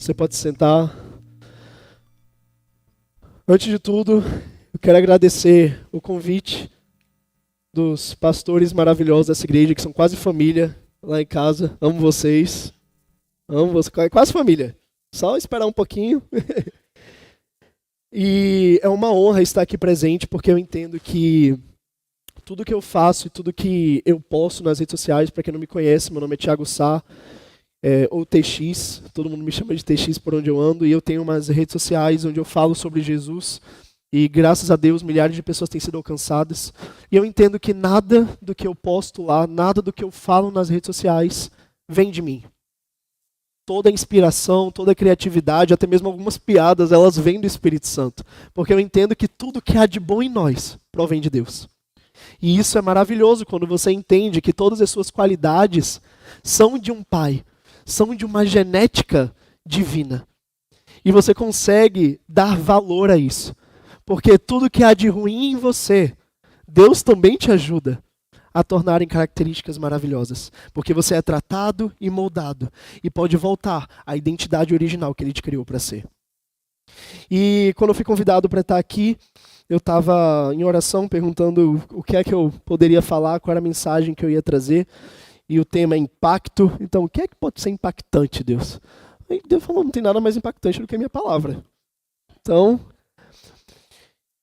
Você pode sentar. Antes de tudo, eu quero agradecer o convite dos pastores maravilhosos dessa igreja, que são quase família lá em casa. Amo vocês. Amo vocês. É quase família. Só esperar um pouquinho. E é uma honra estar aqui presente, porque eu entendo que tudo que eu faço e tudo que eu posto nas redes sociais, para quem não me conhece, meu nome é Thiago Sá, ou TX, todo mundo me chama de TX por onde eu ando, e eu tenho umas redes sociais onde eu falo sobre Jesus, e graças a Deus milhares de pessoas têm sido alcançadas, e eu entendo que nada do que eu posto lá, nada do que eu falo nas redes sociais vem de mim. Toda a inspiração, toda a criatividade, até mesmo algumas piadas, elas vêm do Espírito Santo, porque eu entendo que tudo que há de bom em nós provém de Deus. E isso é maravilhoso quando você entende que todas as suas qualidades são de um Pai, são de uma genética divina. E você consegue dar valor a isso. Porque tudo que há de ruim em você, Deus também te ajuda a tornar em características maravilhosas. Porque você é tratado e moldado. E pode voltar à identidade original que Ele te criou para ser. E quando eu fui convidado para estar aqui, eu estava em oração perguntando o que é que eu poderia falar, qual era a mensagem que eu ia trazer. E o tema é impacto. Então, o que é que pode ser impactante, Deus? Aí Deus falou, não tem nada mais impactante do que a minha palavra. Então,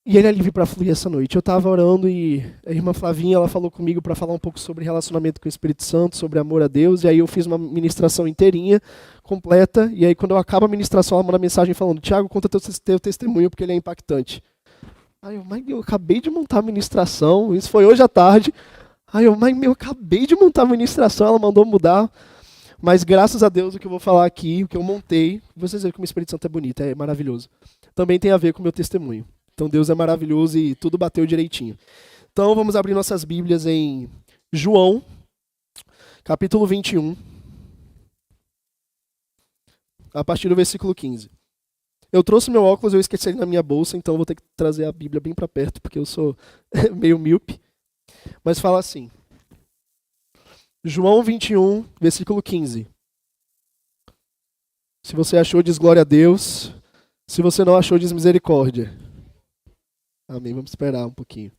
e ele alivia para fluir essa noite. Eu estava orando e a irmã Flavinha, ela falou comigo para falar um pouco sobre relacionamento com o Espírito Santo, sobre amor a Deus. E aí eu fiz uma ministração inteirinha, completa. E aí quando eu acabo a ministração, ela manda mensagem falando, Thiago, conta teu testemunho, porque ele é impactante. Aí eu acabei de montar a ministração, isso foi hoje à tarde. Aí eu acabei de montar a ministração, ela mandou mudar. Mas graças a Deus o que eu vou falar aqui, o que eu montei, vocês veem como o Espírito Santo é bonito, é maravilhoso. Também tem a ver com o meu testemunho. Então Deus é maravilhoso e tudo bateu direitinho. Então vamos abrir nossas Bíblias em João, capítulo 21, a partir do versículo 15. Eu trouxe meu óculos, eu esqueci ele na minha bolsa, então vou ter que trazer a Bíblia bem para perto, porque eu sou meio míope. Mas fala assim, João 21, versículo 15. Se você achou, diz glória a Deus. Se você não achou, diz misericórdia. Amém, vamos esperar um pouquinho.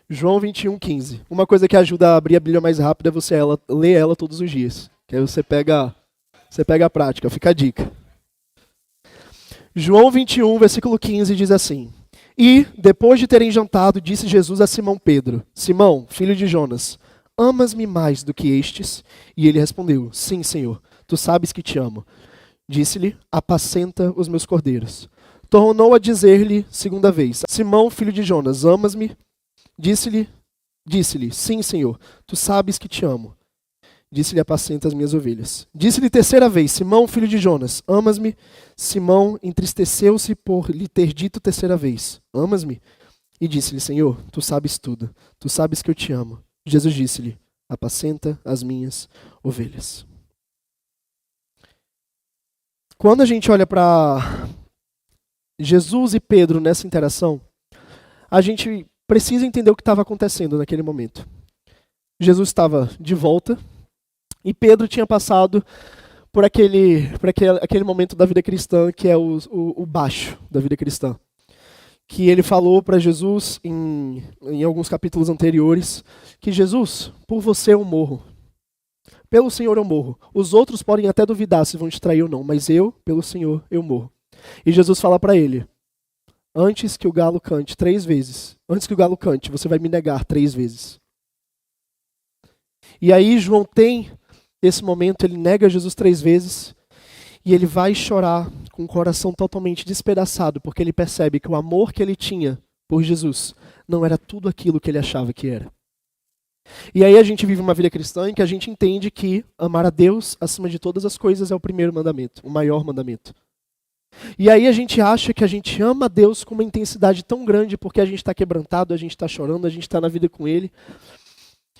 João 21, 15. Uma coisa que ajuda a abrir a Bíblia mais rápido é você ler ela todos os dias. Que aí você pega a prática, fica a dica. João 21, versículo 15 diz assim. E, depois de terem jantado, disse Jesus a Simão Pedro, Simão, filho de Jonas, amas-me mais do que estes? E ele respondeu, sim, Senhor, tu sabes que te amo. Disse-lhe, apacenta os meus cordeiros. Tornou a dizer-lhe segunda vez, Simão, filho de Jonas, amas-me? Disse-lhe, sim, Senhor, tu sabes que te amo. Disse-lhe, apacenta as minhas ovelhas. Disse-lhe terceira vez, Simão, filho de Jonas, amas-me? Simão entristeceu-se por lhe ter dito terceira vez, amas-me? E disse-lhe, Senhor, tu sabes tudo, tu sabes que eu te amo. Jesus disse-lhe, apacenta as minhas ovelhas. Quando a gente olha para Jesus e Pedro nessa interação, a gente precisa entender o que estava acontecendo naquele momento. Jesus estava de volta e Pedro tinha passado por aquele momento da vida cristã que é o baixo da vida cristã. Que ele falou para Jesus em alguns capítulos anteriores, que Jesus, por você eu morro. Pelo Senhor eu morro. Os outros podem até duvidar se vão te trair ou não, mas eu, pelo Senhor, eu morro. E Jesus fala para ele, antes que o galo cante 3 vezes, antes que o galo cante, você vai me negar 3 vezes. E aí João tem esse momento, ele nega Jesus 3 vezes, e ele vai chorar com o coração totalmente despedaçado, porque ele percebe que o amor que ele tinha por Jesus não era tudo aquilo que ele achava que era. E aí a gente vive uma vida cristã em que a gente entende que amar a Deus acima de todas as coisas é o primeiro mandamento, o maior mandamento. E aí a gente acha que a gente ama a Deus com uma intensidade tão grande porque a gente está quebrantado, a gente está chorando, a gente está na vida com Ele,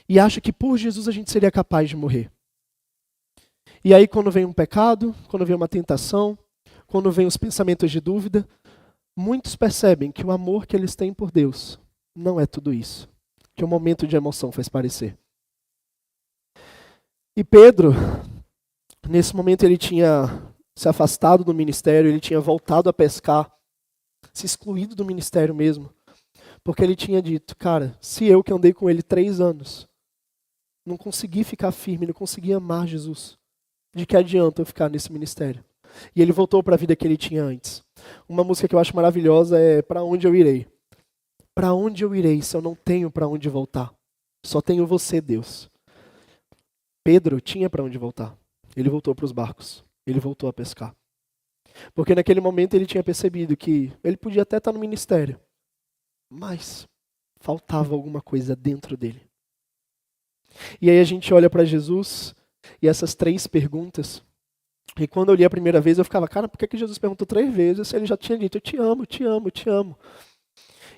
e acha que por Jesus a gente seria capaz de morrer. E aí quando vem um pecado, quando vem uma tentação, quando vem os pensamentos de dúvida, muitos percebem que o amor que eles têm por Deus não é tudo isso, que o momento de emoção faz parecer. E Pedro, Nesse momento ele tinha se afastado do ministério, ele tinha voltado a pescar, se excluído do ministério mesmo, porque ele tinha dito, cara, se eu que andei com ele 3 anos, não consegui ficar firme, não consegui amar Jesus, de que adianta eu ficar nesse ministério? E ele voltou para a vida que ele tinha antes. Uma música que eu acho maravilhosa é Para Onde Eu Irei? Para onde eu irei se eu não tenho para onde voltar? Só tenho você, Deus. Pedro tinha para onde voltar. Ele voltou para os barcos. Ele voltou a pescar. Porque naquele momento ele tinha percebido que ele podia até estar no ministério, mas faltava alguma coisa dentro dele. E aí a gente olha para Jesus e essas 3 perguntas. E quando eu li a primeira vez eu ficava, cara, por que Jesus perguntou 3 vezes se ele já tinha dito, eu te amo, te amo, te amo.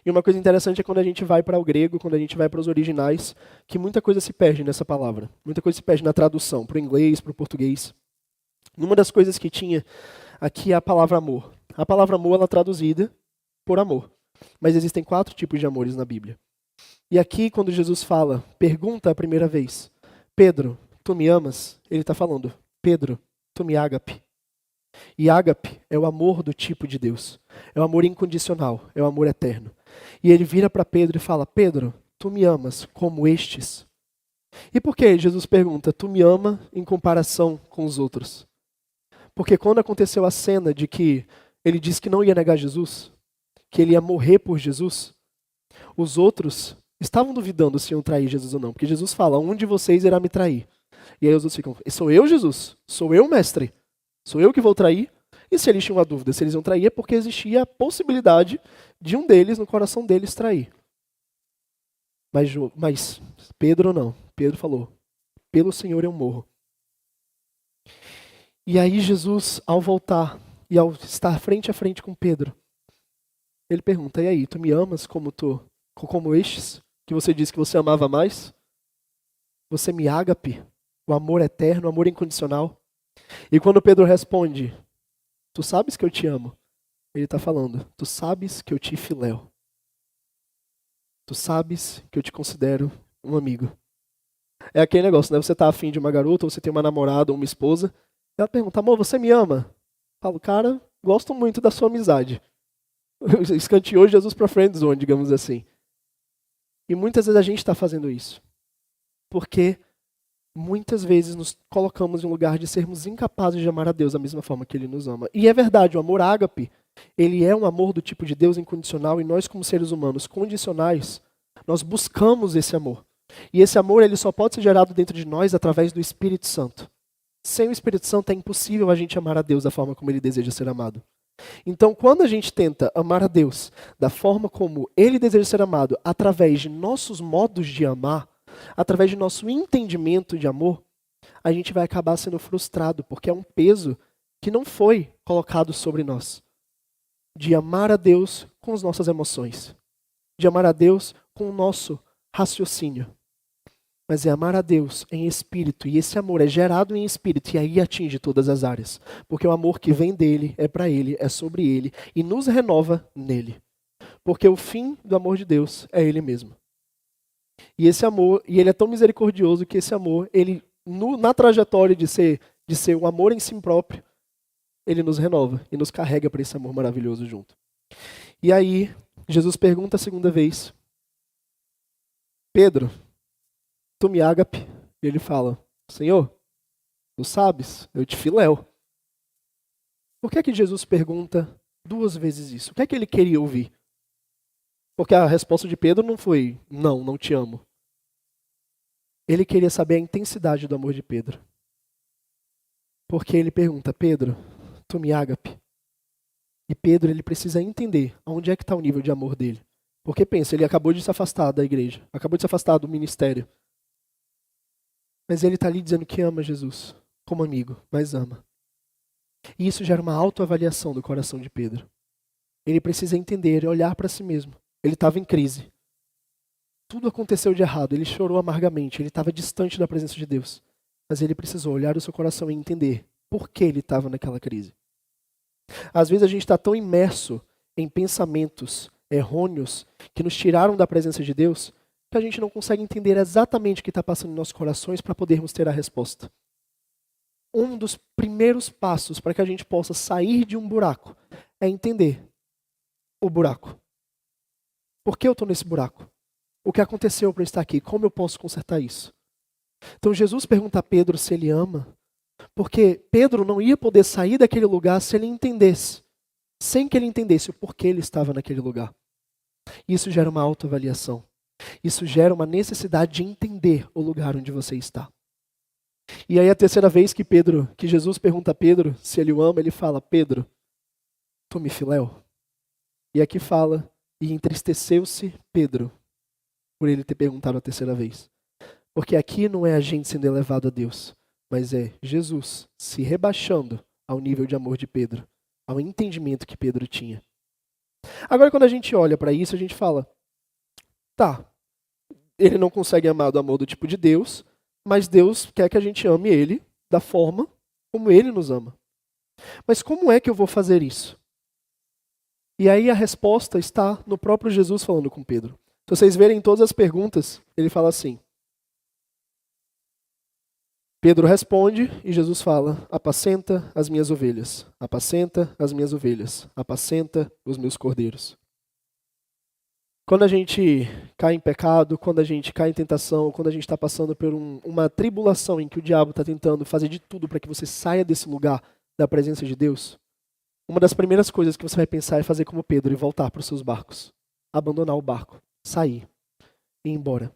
E uma coisa interessante é quando a gente vai para o grego, quando a gente vai para os originais, que muita coisa se perde nessa palavra. Muita coisa se perde na tradução, para o inglês, para o português. Uma das coisas que tinha aqui é a palavra amor. A palavra amor ela é traduzida por amor. Mas existem 4 tipos de amores na Bíblia. E aqui, quando Jesus fala, pergunta a primeira vez, Pedro, tu me amas? Ele está falando, Pedro, tu me ágape. E ágape é o amor do tipo de Deus. É o amor incondicional, é o amor eterno. E ele vira para Pedro e fala, Pedro, tu me amas como estes? E por que Jesus pergunta, tu me ama em comparação com os outros? Porque quando aconteceu a cena de que ele disse que não ia negar Jesus, que ele ia morrer por Jesus, os outros estavam duvidando se iam trair Jesus ou não. Porque Jesus fala, um de vocês irá me trair. E aí os outros ficam, sou eu, Jesus? Sou eu, mestre? Sou eu que vou trair? E se eles tinham uma dúvida se eles iam trair, é porque existia a possibilidade de um deles, no coração deles, trair. Mas Pedro não. Pedro falou, pelo Senhor eu morro. E aí Jesus, ao voltar e ao estar frente a frente com Pedro, ele pergunta, e aí, tu me amas como estes, que você disse que você amava mais? Você me ágape, o amor eterno, o amor incondicional? E quando Pedro responde, tu sabes que eu te amo, ele está falando, tu sabes que eu te filéu. Tu sabes que eu te considero um amigo. É aquele negócio, né? Você tá afim de uma garota, ou você tem uma namorada ou uma esposa, ela pergunta, amor, você me ama? Eu falo, cara, gosto muito da sua amizade. Escanteou Jesus para friendzone, digamos assim. E muitas vezes a gente está fazendo isso. Porque muitas vezes nos colocamos em um lugar de sermos incapazes de amar a Deus da mesma forma que Ele nos ama. E é verdade, o amor ágape, ele é um amor do tipo de Deus incondicional e nós como seres humanos condicionais, nós buscamos esse amor. E esse amor ele só pode ser gerado dentro de nós através do Espírito Santo. Sem o Espírito Santo é impossível a gente amar a Deus da forma como Ele deseja ser amado. Então, quando a gente tenta amar a Deus da forma como Ele deseja ser amado, através de nossos modos de amar, através de nosso entendimento de amor, a gente vai acabar sendo frustrado, porque é um peso que não foi colocado sobre nós. De amar a Deus com as nossas emoções. De amar a Deus com o nosso raciocínio. Mas é amar a Deus em espírito. E esse amor é gerado em espírito e aí atinge todas as áreas. Porque o amor que vem dele, é para ele, é sobre ele e nos renova nele. Porque o fim do amor de Deus é ele mesmo. E esse amor, e ele é tão misericordioso que esse amor, ele na trajetória de ser o amor em si próprio, ele nos renova e nos carrega para esse amor maravilhoso junto. E aí, Jesus pergunta a segunda vez, Pedro, tu me ágape? E ele fala, Senhor, tu sabes, eu te filéu. Por que é que Jesus pergunta 2 vezes isso? O que é que ele queria ouvir? Porque a resposta de Pedro não foi, não te amo. Ele queria saber a intensidade do amor de Pedro. Porque ele pergunta, Pedro, tu me ágape? E Pedro, ele precisa entender onde é que está o nível de amor dele. Porque pensa, ele acabou de se afastar da igreja, acabou de se afastar do ministério. Mas ele está ali dizendo que ama Jesus, como amigo, mas ama. E isso gera uma autoavaliação do coração de Pedro. Ele precisa entender e olhar para si mesmo. Ele estava em crise. Tudo aconteceu de errado, ele chorou amargamente, ele estava distante da presença de Deus. Mas ele precisou olhar o seu coração e entender por que ele estava naquela crise. Às vezes a gente está tão imerso em pensamentos errôneos que nos tiraram da presença de Deus que a gente não consegue entender exatamente o que está passando em nossos corações para podermos ter a resposta. um dos primeiros passos para que a gente possa sair de um buraco é entender o buraco. Por que eu estou nesse buraco? O que aconteceu para eu estar aqui? Como eu posso consertar isso? Então Jesus pergunta a Pedro se ele ama, porque Pedro não ia poder sair daquele lugar se ele entendesse, sem que ele entendesse o porquê ele estava naquele lugar. Isso gera uma autoavaliação. Isso gera uma necessidade de entender o lugar onde você está. E aí a terceira vez que Jesus pergunta a Pedro se ele o ama, ele fala: Pedro, tu me filéu? E aqui fala: e entristeceu-se Pedro por ele ter perguntado a terceira vez. Porque aqui não é a gente sendo elevado a Deus, mas é Jesus se rebaixando ao nível de amor de Pedro, ao entendimento que Pedro tinha. Agora, quando a gente olha para isso, a gente fala: tá, ele não consegue amar do amor do tipo de Deus, mas Deus quer que a gente ame ele da forma como ele nos ama. Mas como é que eu vou fazer isso? E aí a resposta está no próprio Jesus falando com Pedro. Se vocês verem todas as perguntas, ele fala assim. Pedro responde e Jesus fala: apacenta as minhas ovelhas, apacenta as minhas ovelhas, apacenta os meus cordeiros. Quando a gente cai em pecado, quando a gente cai em tentação, quando a gente está passando por uma tribulação em que o diabo está tentando fazer de tudo para que você saia desse lugar da presença de Deus, uma das primeiras coisas que você vai pensar é fazer como Pedro e voltar para os seus barcos. Abandonar o barco, sair e ir embora.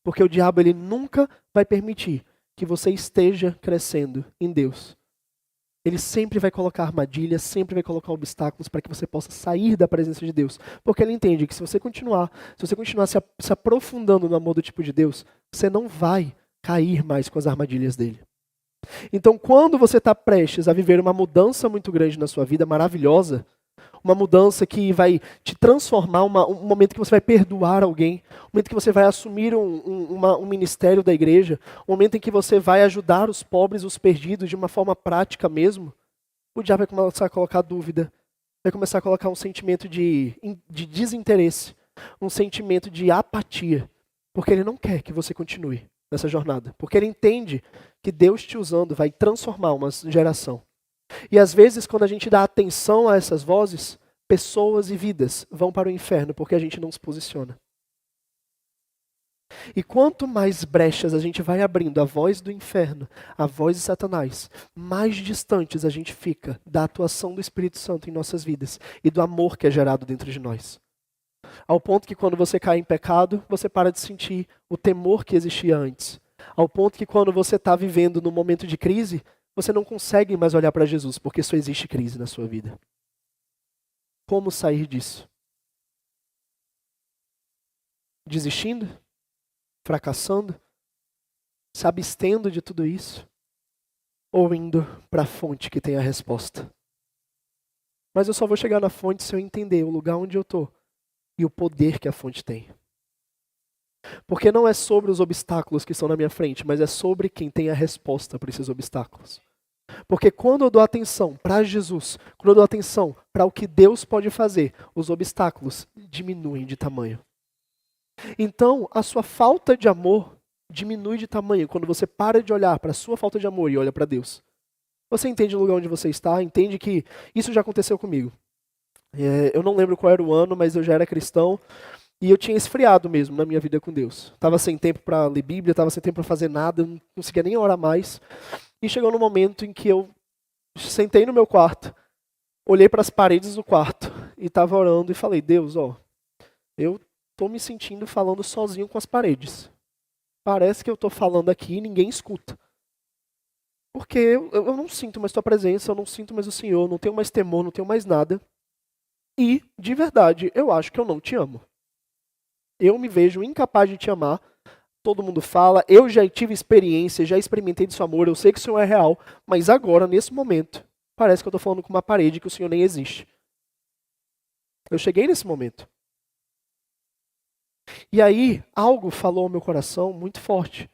Porque o diabo ele nunca vai permitir que você esteja crescendo em Deus. Ele sempre vai colocar armadilhas, sempre vai colocar obstáculos para que você possa sair da presença de Deus. Porque ele entende que se você continuar se aprofundando no amor do tipo de Deus, você não vai cair mais com as armadilhas dele. Então, quando você está prestes a viver uma mudança muito grande na sua vida, maravilhosa, uma mudança que vai te transformar, um momento que você vai perdoar alguém, um momento que você vai assumir um ministério da igreja, um momento em que você vai ajudar os pobres, os perdidos, de uma forma prática mesmo, o diabo vai começar a colocar dúvida, vai começar a colocar um sentimento de desinteresse, um sentimento de apatia, porque ele não quer que você continue nessa jornada, porque ele entende que Deus te usando vai transformar uma geração. E às vezes, quando a gente dá atenção a essas vozes, pessoas e vidas vão para o inferno porque a gente não se posiciona. E quanto mais brechas a gente vai abrindo a voz do inferno, a voz de Satanás, mais distantes a gente fica da atuação do Espírito Santo em nossas vidas e do amor que é gerado dentro de nós. Ao ponto que quando você cai em pecado, você para de sentir o temor que existia antes. Ao ponto que quando você está vivendo num momento de crise, você não consegue mais olhar para Jesus, porque só existe crise na sua vida. Como sair disso? Desistindo? Fracassando? Se abstendo de tudo isso? Ou indo para a fonte que tem a resposta? Mas eu só vou chegar na fonte se eu entender o lugar onde eu estou e o poder que a fonte tem. Porque não é sobre os obstáculos que estão na minha frente, mas é sobre quem tem a resposta para esses obstáculos. Porque quando eu dou atenção para Jesus, quando eu dou atenção para o que Deus pode fazer, os obstáculos diminuem de tamanho. Então, a sua falta de amor diminui de tamanho quando você para de olhar para a sua falta de amor e olha para Deus. Você entende o lugar onde você está, entende que isso já aconteceu comigo. Eu não lembro qual era o ano, mas eu já era cristão e eu tinha esfriado mesmo na minha vida com Deus. Estava sem tempo para ler Bíblia, estava sem tempo para fazer nada, não conseguia nem orar mais. E chegou no momento em que eu sentei no meu quarto, olhei para as paredes do quarto e estava orando e falei: Deus, eu estou me sentindo falando sozinho com as paredes. Parece que eu estou falando aqui e ninguém escuta. Porque eu não sinto mais tua presença, eu não sinto mais o Senhor, não tenho mais temor, não tenho mais nada. E, de verdade, eu acho que eu não te amo. Eu me vejo incapaz de te amar. Todo mundo fala, eu já tive experiência, já experimentei do seu amor, eu sei que o Senhor é real, mas agora, nesse momento, parece que eu estou falando com uma parede que o Senhor nem existe. Eu cheguei nesse momento. E aí, algo falou ao meu coração muito forte.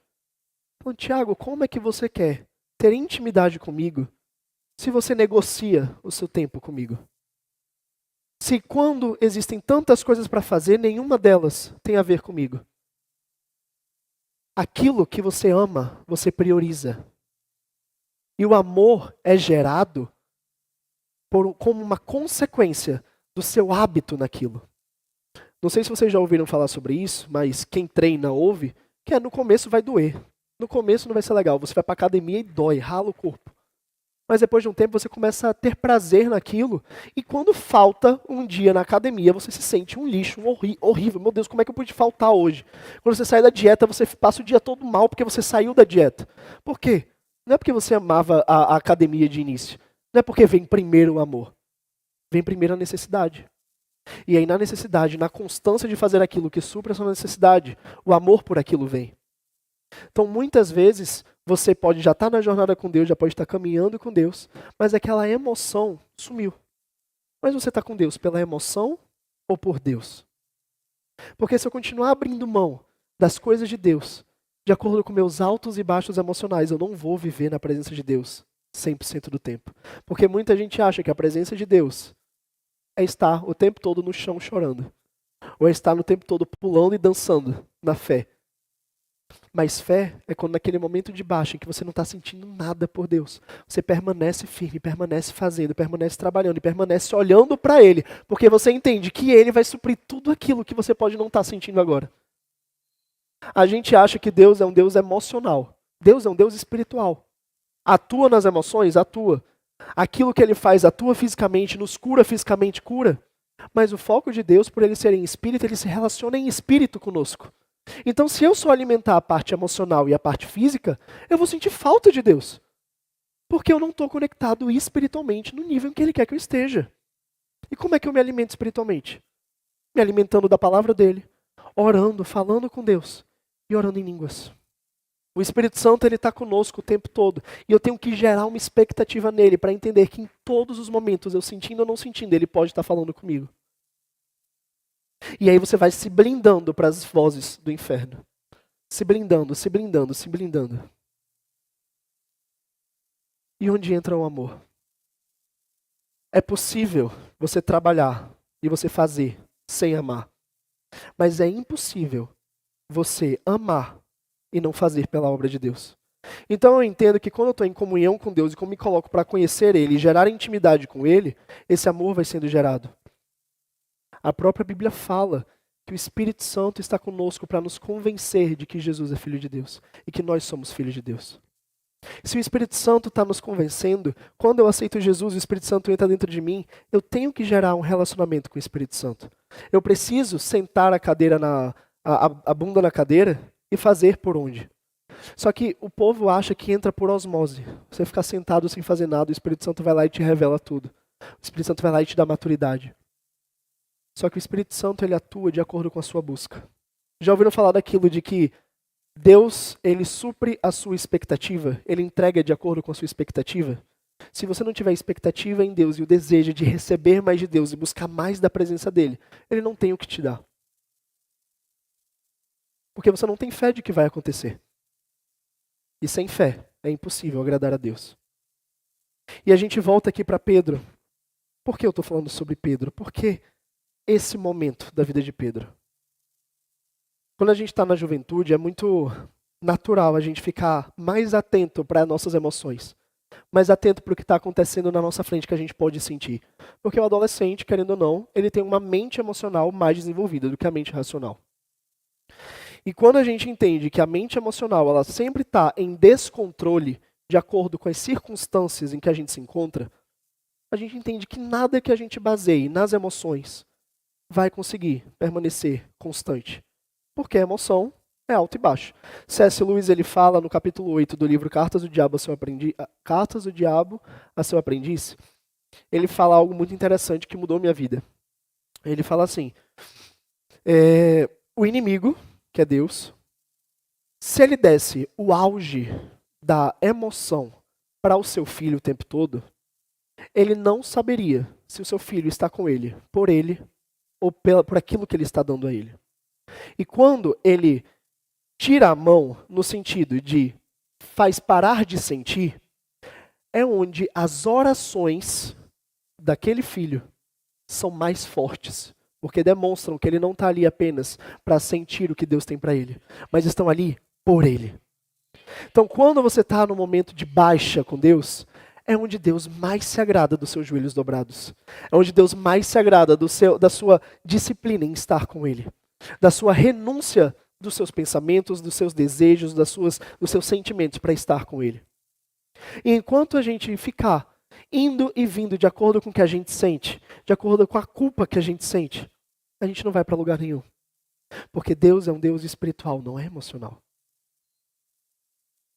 Falando: Tiago, como é que você quer ter intimidade comigo se você negocia o seu tempo comigo? Se quando existem tantas coisas para fazer, nenhuma delas tem a ver comigo. Aquilo que você ama, você prioriza. E o amor é gerado como uma consequência do seu hábito naquilo. Não sei se vocês já ouviram falar sobre isso, mas quem treina ouve, que no começo vai doer. No começo não vai ser legal. Você vai pra academia e dói, rala o corpo. Mas depois de um tempo você começa a ter prazer naquilo. E quando falta um dia na academia, você se sente um lixo, horrível. Meu Deus, como é que eu pude faltar hoje? Quando você sai da dieta, você passa o dia todo mal porque você saiu da dieta. Por quê? Não é porque você amava a academia de início. Não é porque vem primeiro o amor. Vem primeiro a necessidade. E aí na necessidade, na constância de fazer aquilo que supra a sua necessidade, o amor por aquilo vem. Então muitas vezes você pode já estar na jornada com Deus, já pode estar caminhando com Deus, mas aquela emoção sumiu. Mas você está com Deus pela emoção ou por Deus? Porque se eu continuar abrindo mão das coisas de Deus, de acordo com meus altos e baixos emocionais, eu não vou viver na presença de Deus 100% do tempo. Porque muita gente acha que a presença de Deus é estar o tempo todo no chão chorando. Ou é estar no tempo todo pulando e dançando na fé. Mas fé é quando naquele momento de baixo em que você não está sentindo nada por Deus, você permanece firme, permanece fazendo, permanece trabalhando e permanece olhando para Ele, porque você entende que Ele vai suprir tudo aquilo que você pode não estar sentindo agora. A gente acha que Deus é um Deus emocional. Deus é um Deus espiritual. Atua nas emoções? Atua. Aquilo que Ele faz atua fisicamente, nos cura fisicamente, cura. Mas o foco de Deus, por Ele ser em espírito, Ele se relaciona em espírito conosco. Então, se eu só alimentar a parte emocional e a parte física, eu vou sentir falta de Deus. Porque eu não estou conectado espiritualmente no nível em que Ele quer que eu esteja. E como é que eu me alimento espiritualmente? Me alimentando da palavra dEle, orando, falando com Deus e orando em línguas. O Espírito Santo ele está conosco o tempo todo. E eu tenho que gerar uma expectativa nele para entender que em todos os momentos, eu sentindo ou não sentindo, ele pode estar falando comigo. E aí você vai se blindando para as vozes do inferno. Se blindando, se blindando, se blindando. E onde entra o amor? É possível você trabalhar e você fazer sem amar. Mas é impossível você amar e não fazer pela obra de Deus. Então eu entendo que quando eu estou em comunhão com Deus e quando me coloco para conhecer Ele e gerar intimidade com Ele, esse amor vai sendo gerado. A própria Bíblia fala que o Espírito Santo está conosco para nos convencer de que Jesus é Filho de Deus e que nós somos filhos de Deus. Se o Espírito Santo está nos convencendo, quando eu aceito Jesus e o Espírito Santo entra dentro de mim, eu tenho que gerar um relacionamento com o Espírito Santo. Eu preciso sentar a cadeira a bunda na cadeira e fazer por onde. Só que o povo acha que entra por osmose. Você ficar sentado sem fazer nada, o Espírito Santo vai lá e te revela tudo. O Espírito Santo vai lá e te dá maturidade. Só que o Espírito Santo ele atua de acordo com a sua busca. Já ouviram falar daquilo de que Deus ele supre a sua expectativa? Ele entrega de acordo com a sua expectativa? Se você não tiver expectativa em Deus e o desejo de receber mais de Deus e buscar mais da presença dele, ele não tem o que te dar. Porque você não tem fé de que vai acontecer. E sem fé é impossível agradar a Deus. E a gente volta aqui para Pedro. Por que eu estou falando sobre Pedro? Porque esse momento da vida de Pedro. Quando a gente está na juventude, é muito natural a gente ficar mais atento para as nossas emoções. Mais atento para o que está acontecendo na nossa frente que a gente pode sentir. Porque o adolescente, querendo ou não, ele tem uma mente emocional mais desenvolvida do que a mente racional. E quando a gente entende que a mente emocional ela sempre está em descontrole de acordo com as circunstâncias em que a gente se encontra, a gente entende que nada que a gente baseie nas emoções vai conseguir permanecer constante. Porque a emoção é alto e baixo. C.S. Lewis ele fala no capítulo 8 do livro Cartas do Diabo a Seu Aprendiz, ele fala algo muito interessante que mudou minha vida. Ele fala assim, o inimigo, que é Deus, se ele desse o auge da emoção para o seu filho o tempo todo, ele não saberia se o seu filho está com ele ou por aquilo que ele está dando a ele. E quando ele tira a mão no sentido de faz parar de sentir, é onde as orações daquele filho são mais fortes, porque demonstram que ele não está ali apenas para sentir o que Deus tem para ele, mas estão ali por ele. Então, quando você está no momento de baixa com Deus, é onde Deus mais se agrada dos seus joelhos dobrados. É onde Deus mais se agrada da sua disciplina em estar com Ele. Da sua renúncia dos seus pensamentos, dos seus desejos, dos seus sentimentos para estar com Ele. E enquanto a gente ficar indo e vindo de acordo com o que a gente sente, de acordo com a culpa que a gente sente, a gente não vai para lugar nenhum. Porque Deus é um Deus espiritual, não é emocional.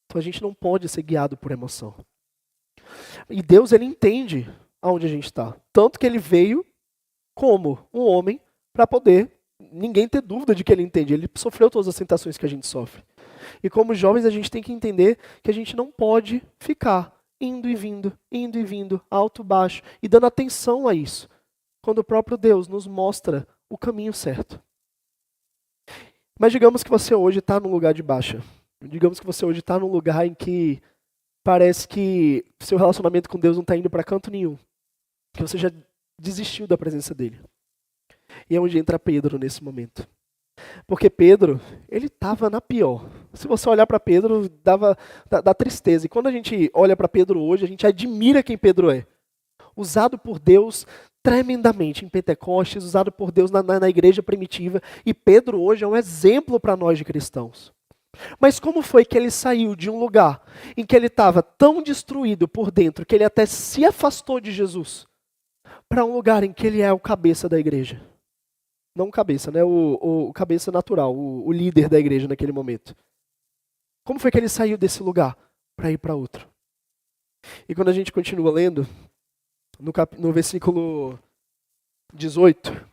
Então a gente não pode ser guiado por emoção. E Deus, ele entende aonde a gente está. Tanto que ele veio como um homem para poder ninguém ter dúvida de que ele entende. Ele sofreu todas as tentações que a gente sofre. E como jovens a gente tem que entender que a gente não pode ficar indo e vindo, alto, baixo, e dando atenção a isso. Quando o próprio Deus nos mostra o caminho certo. Mas digamos que você hoje está num lugar de baixa. Digamos que você hoje está num lugar em que parece que seu relacionamento com Deus não está indo para canto nenhum. Que você já desistiu da presença dele. E é onde entra Pedro nesse momento. Porque Pedro, ele estava na pior. Se você olhar para Pedro, dá tristeza. E quando a gente olha para Pedro hoje, a gente admira quem Pedro é. Usado por Deus tremendamente em Pentecostes, usado por Deus na igreja primitiva. E Pedro hoje é um exemplo para nós de cristãos. Mas como foi que ele saiu de um lugar em que ele estava tão destruído por dentro, que ele até se afastou de Jesus, para um lugar em que ele é o cabeça da igreja? Não o cabeça, né? O cabeça natural, o líder da igreja naquele momento. Como foi que ele saiu desse lugar para ir para outro? E quando a gente continua lendo, no versículo 18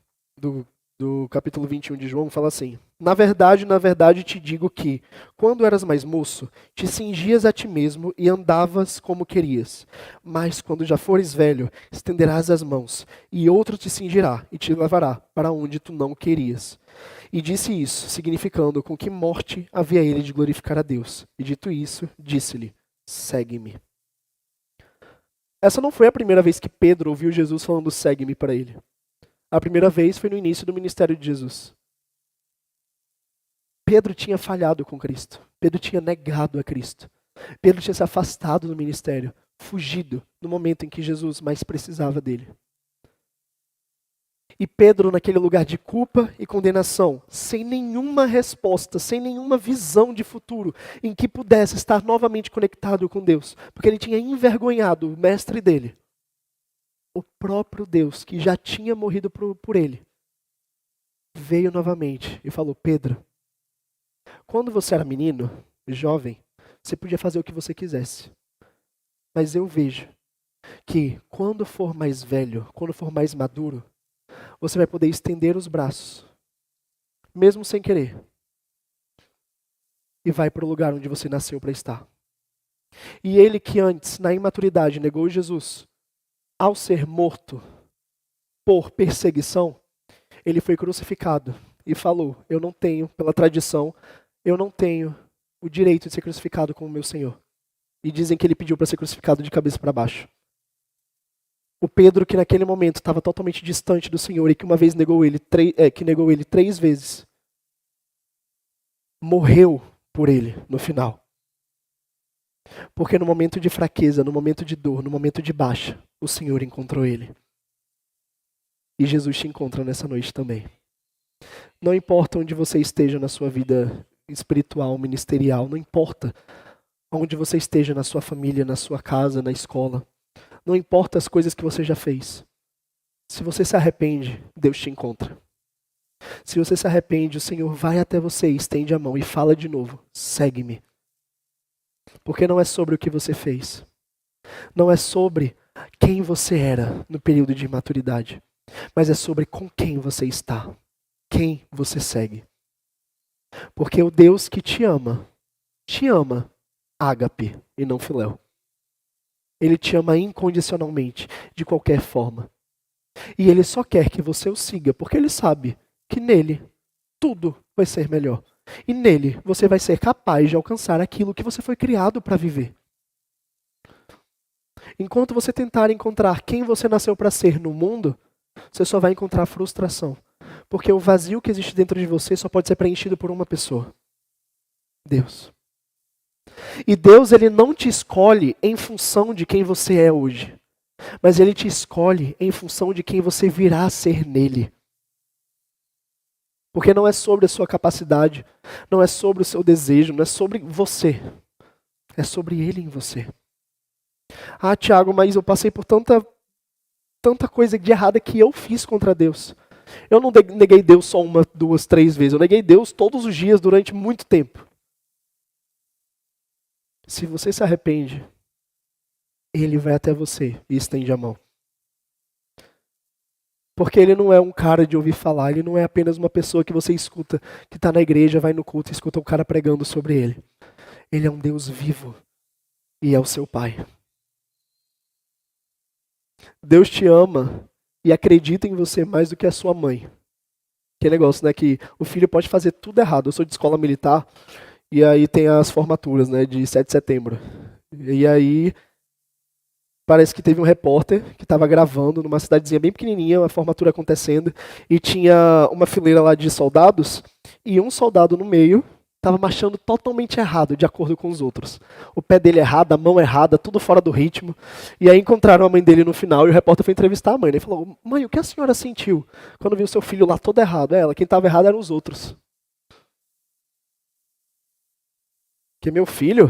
do capítulo 21 de João, fala assim: na verdade te digo que, quando eras mais moço, te cingias a ti mesmo e andavas como querias. Mas quando já fores velho, estenderás as mãos, e outro te cingirá e te levará para onde tu não querias. E disse isso, significando com que morte havia ele de glorificar a Deus. E dito isso, disse-lhe: segue-me. Essa não foi a primeira vez que Pedro ouviu Jesus falando segue-me para ele. A primeira vez foi no início do ministério de Jesus. Pedro tinha falhado com Cristo. Pedro tinha negado a Cristo. Pedro tinha se afastado do ministério, fugido no momento em que Jesus mais precisava dele. E Pedro, naquele lugar de culpa e condenação, sem nenhuma resposta, sem nenhuma visão de futuro em que pudesse estar novamente conectado com Deus, porque ele tinha envergonhado o mestre dele. O próprio Deus, que já tinha morrido por ele, veio novamente e falou: Pedro, quando você era menino, jovem, você podia fazer o que você quisesse. Mas eu vejo que quando for mais velho, quando for mais maduro, você vai poder estender os braços, mesmo sem querer, e vai para o lugar onde você nasceu para estar. E ele que antes, na imaturidade, negou Jesus, ao ser morto por perseguição, ele foi crucificado e falou: eu não tenho, pela tradição, eu não tenho o direito de ser crucificado como meu Senhor. E dizem que ele pediu para ser crucificado de cabeça para baixo. O Pedro, que naquele momento estava totalmente distante do Senhor e que uma vez negou ele 3 vezes, morreu por ele no final. Porque no momento de fraqueza, no momento de dor, no momento de baixa, o Senhor encontrou ele. E Jesus te encontra nessa noite também. Não importa onde você esteja na sua vida espiritual, ministerial, não importa onde você esteja na sua família, na sua casa, na escola. Não importa as coisas que você já fez. Se você se arrepende, Deus te encontra. Se você se arrepende, o Senhor vai até você, estende a mão e fala de novo: segue-me. Porque não é sobre o que você fez. Não é sobre quem você era no período de imaturidade. Mas é sobre com quem você está. Quem você segue. Porque o Deus que te ama ágape e não filéu. Ele te ama incondicionalmente, de qualquer forma. E ele só quer que você o siga, porque ele sabe que nele tudo vai ser melhor. E nele você vai ser capaz de alcançar aquilo que você foi criado para viver. Enquanto você tentar encontrar quem você nasceu para ser no mundo, você só vai encontrar frustração. Porque o vazio que existe dentro de você só pode ser preenchido por uma pessoa: Deus. E Deus, ele não te escolhe em função de quem você é hoje, mas ele te escolhe em função de quem você virá a ser nele. Porque não é sobre a sua capacidade, não é sobre o seu desejo, não é sobre você. É sobre ele em você. Ah, Tiago, mas eu passei por tanta coisa de errada que eu fiz contra Deus. Eu não neguei Deus só 1, 2, 3 vezes. Eu neguei Deus todos os dias durante muito tempo. Se você se arrepende, ele vai até você e estende a mão. Porque ele não é um cara de ouvir falar, ele não é apenas uma pessoa que você escuta, que está na igreja, vai no culto e escuta o cara pregando sobre ele. Ele é um Deus vivo e é o seu Pai. Deus te ama e acredita em você mais do que a sua mãe. Que negócio, né? Que o filho pode fazer tudo errado. Eu sou de escola militar e aí tem as formaturas, né? De 7 de setembro. E aí parece que teve um repórter que estava gravando numa cidadezinha bem pequenininha, a formatura acontecendo, e tinha uma fileira lá de soldados e um soldado no meio estava marchando totalmente errado, de acordo com os outros. O pé dele errado, a mão errada, tudo fora do ritmo. E aí encontraram a mãe dele no final e o repórter foi entrevistar a mãe. Ele falou, mãe, o que a senhora sentiu quando viu seu filho lá todo errado? Ela, quem estava errado eram os outros. Que meu filho,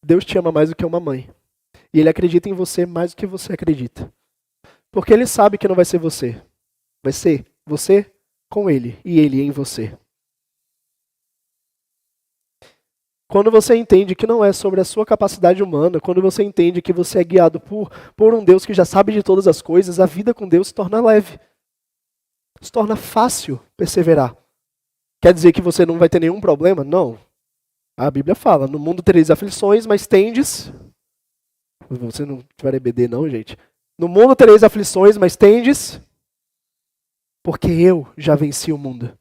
Deus te ama mais do que uma mãe. E ele acredita em você mais do que você acredita. Porque ele sabe que não vai ser você. Vai ser você com ele e ele em você. Quando você entende que não é sobre a sua capacidade humana, quando você entende que você é guiado por um Deus que já sabe de todas as coisas, a vida com Deus se torna leve. Se torna fácil perseverar. Quer dizer que você não vai ter nenhum problema? Não. A Bíblia fala, no mundo tereis aflições, mas tendes... Você não tiver EBD não, gente. No mundo tereis aflições, mas tendes... Porque eu já venci o mundo.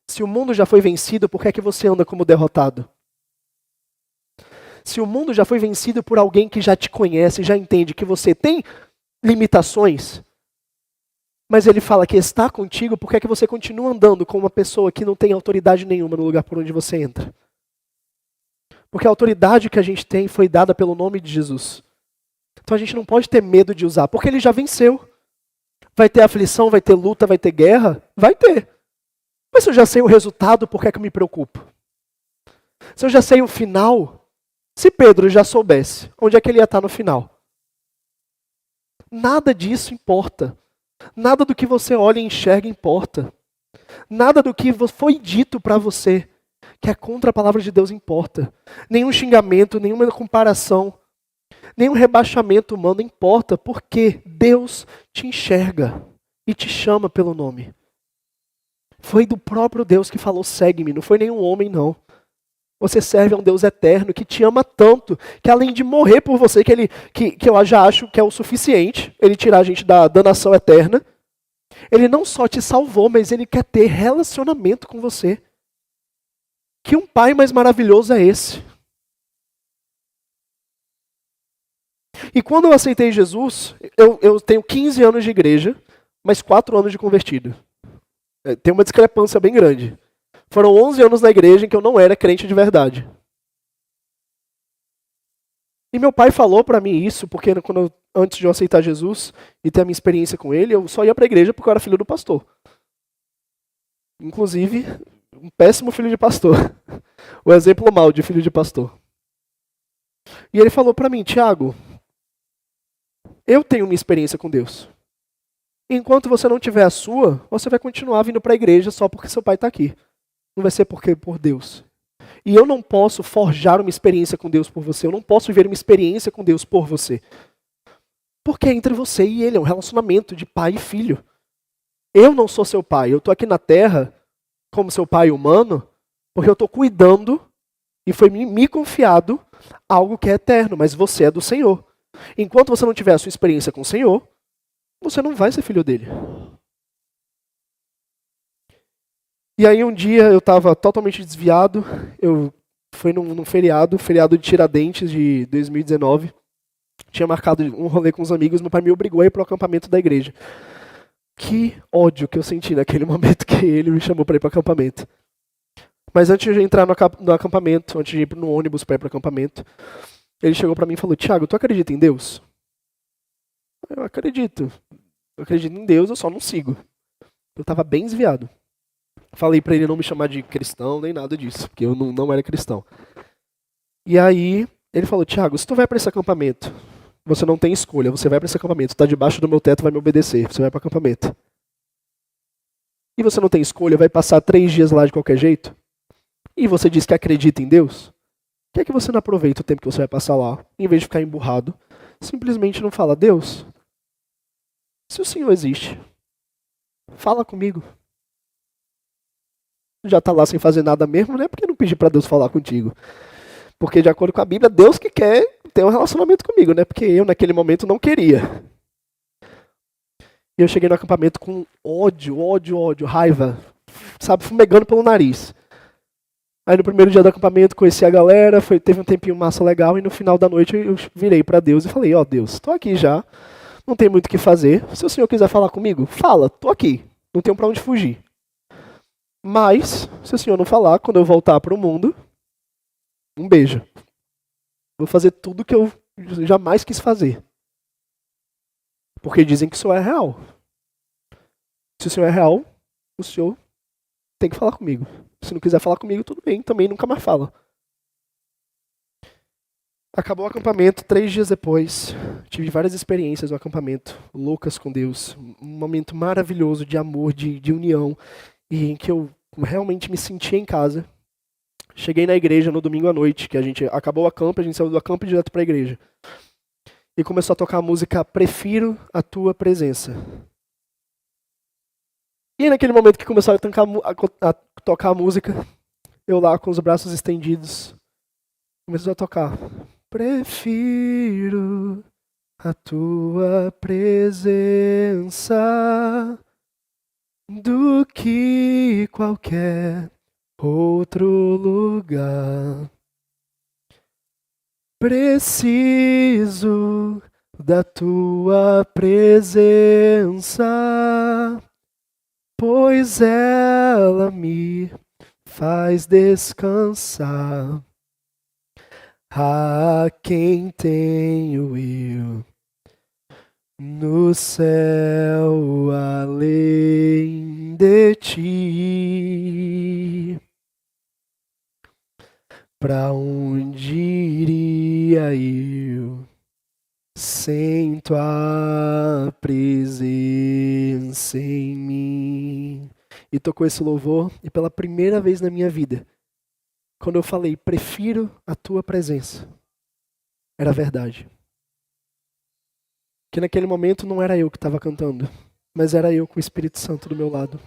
Se o mundo já foi vencido, por que é que você anda como derrotado? Se o mundo já foi vencido por alguém que já te conhece, já entende que você tem limitações, mas ele fala que está contigo, por que é que você continua andando com uma pessoa que não tem autoridade nenhuma no lugar por onde você entra? Porque a autoridade que a gente tem foi dada pelo nome de Jesus. Então a gente não pode ter medo de usar, porque ele já venceu. Vai ter aflição, vai ter luta, vai ter guerra? Vai ter. Mas se eu já sei o resultado, por que é que eu me preocupo? Se eu já sei o final... Se Pedro já soubesse onde é que ele ia estar no final, nada disso importa. Nada do que você olha e enxerga importa. Nada do que foi dito para você, que é contra a palavra de Deus, importa. Nenhum xingamento, nenhuma comparação, nenhum rebaixamento humano importa, porque Deus te enxerga e te chama pelo nome. Foi do próprio Deus que falou, segue-me, não foi nenhum homem, não. Você serve a um Deus eterno que te ama tanto, que além de morrer por você, que eu já acho que é o suficiente, ele tirar a gente da danação eterna, ele não só te salvou, mas ele quer ter relacionamento com você. Que um pai mais maravilhoso é esse? E quando eu aceitei Jesus, eu tenho 15 anos de igreja, mas 4 anos de convertido. Tem uma discrepância bem grande. Foram 11 anos na igreja em que eu não era crente de verdade. E meu pai falou para mim isso, porque antes de eu aceitar Jesus e ter a minha experiência com ele, eu só ia para a igreja porque eu era filho do pastor. Inclusive, um péssimo filho de pastor. O exemplo mau de filho de pastor. E ele falou para mim, Tiago, eu tenho minha experiência com Deus. Enquanto você não tiver a sua, você vai continuar vindo para a igreja só porque seu pai está aqui. Não vai ser por Deus. E eu não posso forjar uma experiência com Deus por você. Eu não posso viver uma experiência com Deus por você. Porque é entre você e ele, é um relacionamento de pai e filho. Eu não sou seu pai. Eu estou aqui na terra como seu pai humano, porque eu estou cuidando e foi me confiado algo que é eterno, mas você é do Senhor. Enquanto você não tiver a sua experiência com o Senhor, você não vai ser filho dele. E aí um dia eu estava totalmente desviado, fui num feriado de Tiradentes de 2019, tinha marcado um rolê com os amigos, meu pai me obrigou a ir para o acampamento da igreja. Que ódio que eu senti naquele momento que ele me chamou para ir para o acampamento. Mas antes de entrar no acampamento, antes de ir no ônibus para ir para o acampamento, ele chegou para mim e falou: Thiago, tu acredita em Deus? Eu acredito. Eu acredito em Deus, eu só não sigo. Eu estava bem desviado. Falei para ele não me chamar de cristão, nem nada disso, porque eu não era cristão. E aí, ele falou: Thiago, se tu vai para esse acampamento, você não tem escolha, você vai para esse acampamento, tá debaixo do meu teto, vai me obedecer, você vai para o acampamento. E você não tem escolha, vai passar 3 dias lá de qualquer jeito, e você diz que acredita em Deus, por que é que você não aproveita o tempo que você vai passar lá, em vez de ficar emburrado, simplesmente não fala: Deus, se o Senhor existe, fala comigo. Já tá lá sem fazer nada mesmo, né? Por que não pedir para Deus falar contigo? Porque de acordo com a Bíblia, Deus que quer ter um relacionamento comigo, né? Porque eu naquele momento não queria. E eu cheguei no acampamento com ódio, raiva, sabe, fumegando pelo nariz. Aí no primeiro dia do acampamento conheci a galera, teve um tempinho massa legal, e no final da noite eu virei para Deus e falei: ó, Deus, tô aqui já, não tem muito o que fazer, se o Senhor quiser falar comigo, fala, tô aqui, não tenho para onde fugir. Mas, se o Senhor não falar, quando eu voltar pro mundo, um beijo. Vou fazer tudo que eu jamais quis fazer. Porque dizem que o Senhor é real. Se o Senhor é real, o Senhor tem que falar comigo. Se não quiser falar comigo, tudo bem, também nunca mais fala. Acabou o acampamento, 3 dias depois, tive várias experiências no acampamento, loucas com Deus. Um momento maravilhoso de amor, de união, e em que eu realmente me senti em casa. Cheguei na igreja no domingo à noite, que a gente acabou o acampo, a gente saiu do acampo direto para a igreja. E começou a tocar a música Prefiro a Tua Presença. E naquele momento que começou a tocar a música, eu lá com os braços estendidos, começou a tocar. Prefiro a Tua presença do que qualquer outro lugar. Preciso da Tua presença, pois ela me faz descansar. A quem tenho eu no céu além de Ti? Pra onde iria eu sem Tua presença em mim? E tocou esse louvor, e pela primeira vez na minha vida, quando eu falei, prefiro a Tua presença, era verdade. Que naquele momento não era eu que estava cantando, mas era eu com o Espírito Santo do meu lado.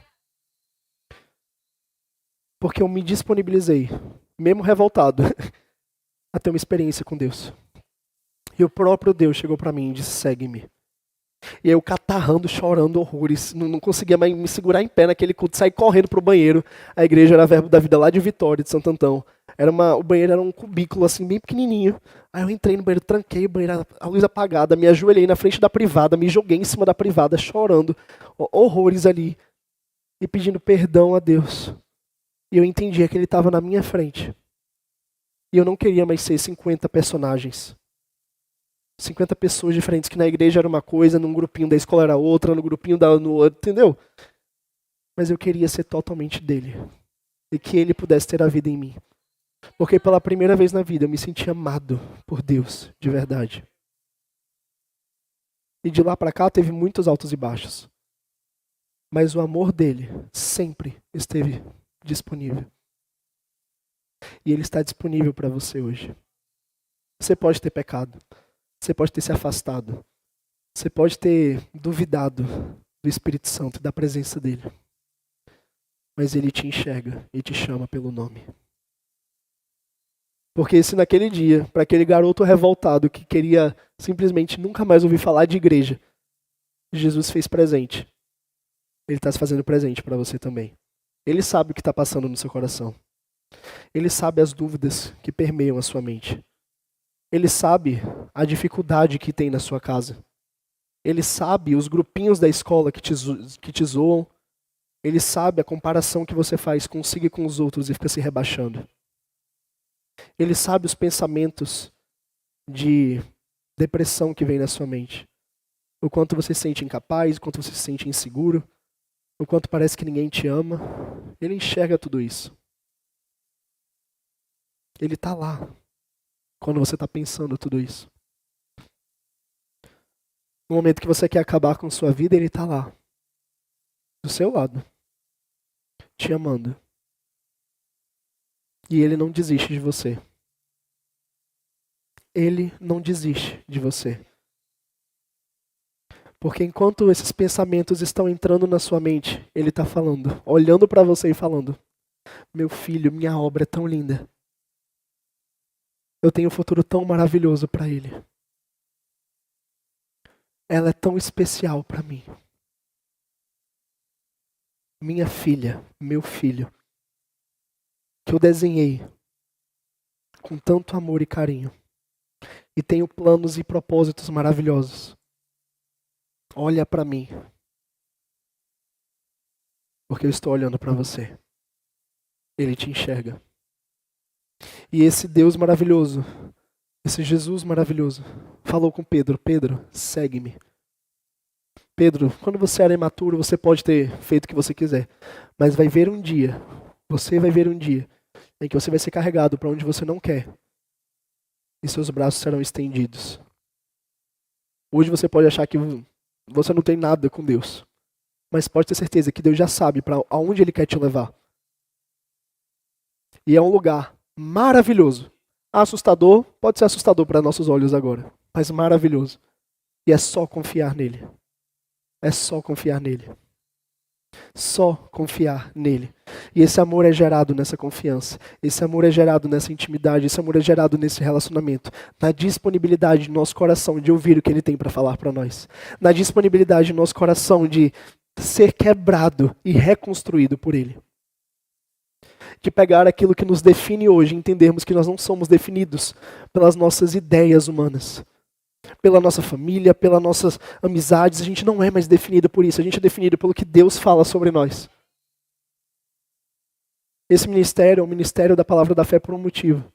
Porque eu me disponibilizei, mesmo revoltado, a ter uma experiência com Deus. E o próprio Deus chegou para mim e disse: segue-me. E eu catarrando, chorando horrores, não conseguia mais me segurar em pé naquele culto, saí correndo pro banheiro. A igreja era Verbo da Vida lá de Vitória, de Santo Antão. O banheiro era um cubículo assim, bem pequenininho. Aí eu entrei no banheiro, tranquei o banheiro, a luz apagada, me ajoelhei na frente da privada, me joguei em cima da privada, chorando, horrores ali, e pedindo perdão a Deus. E eu entendia que Ele estava na minha frente. E eu não queria mais ser 50 personagens. 50 pessoas diferentes, que na igreja era uma coisa, num grupinho da escola era outra, no grupinho no outro, entendeu? Mas eu queria ser totalmente dele. E que ele pudesse ter a vida em mim. Porque pela primeira vez na vida eu me senti amado por Deus, de verdade. E de lá pra cá teve muitos altos e baixos. Mas o amor dele sempre esteve disponível. E ele está disponível para você hoje. Você pode ter pecado. Você pode ter se afastado. Você pode ter duvidado do Espírito Santo, da presença dele. Mas ele te enxerga e te chama pelo nome. Porque se naquele dia, para aquele garoto revoltado que queria simplesmente nunca mais ouvir falar de igreja, Jesus fez presente, Ele está se fazendo presente para você também. Ele sabe o que está passando no seu coração. Ele sabe as dúvidas que permeiam a sua mente. Ele sabe a dificuldade que tem na sua casa. Ele sabe os grupinhos da escola que te zoam. Ele sabe a comparação que você faz consigo e com os outros e fica se rebaixando. Ele sabe os pensamentos de depressão que vem na sua mente. O quanto você se sente incapaz, o quanto você se sente inseguro, o quanto parece que ninguém te ama. Ele enxerga tudo isso. Ele está lá quando você está pensando tudo isso. No momento que você quer acabar com sua vida, ele está lá. Do seu lado. Te amando. E ele não desiste de você. Ele não desiste de você. Porque enquanto esses pensamentos estão entrando na sua mente, ele está falando, olhando para você e falando: meu filho, minha obra é tão linda. Eu tenho um futuro tão maravilhoso para ele. Ela é tão especial para mim. Minha filha, meu filho, que eu desenhei com tanto amor e carinho. E tenho planos e propósitos maravilhosos. Olha para mim. Porque eu estou olhando para você. Ele te enxerga. E esse Deus maravilhoso, esse Jesus maravilhoso, falou com Pedro: Pedro, segue-me. Pedro, quando você era imaturo, você pode ter feito o que você quiser. Mas vai ver um dia, você vai ver um dia, em que você vai ser carregado para onde você não quer. E seus braços serão estendidos. Hoje você pode achar que você não tem nada com Deus. Mas pode ter certeza que Deus já sabe para aonde Ele quer te levar. E é um lugar maravilhoso. Assustador, pode ser assustador para nossos olhos agora. Mas maravilhoso. E é só confiar nele. É só confiar nele. Só confiar nele. E esse amor é gerado nessa confiança. Esse amor é gerado nessa intimidade. Esse amor é gerado nesse relacionamento. Na disponibilidade do nosso coração de ouvir o que ele tem para falar para nós. Na disponibilidade do nosso coração de ser quebrado e reconstruído por ele. De pegar aquilo que nos define hoje e entendermos que nós não somos definidos pelas nossas ideias humanas. Pela nossa família, pelas nossas amizades, a gente não é mais definido por isso, a gente é definido pelo que Deus fala sobre nós. Esse ministério é o ministério da palavra da fé por um motivo.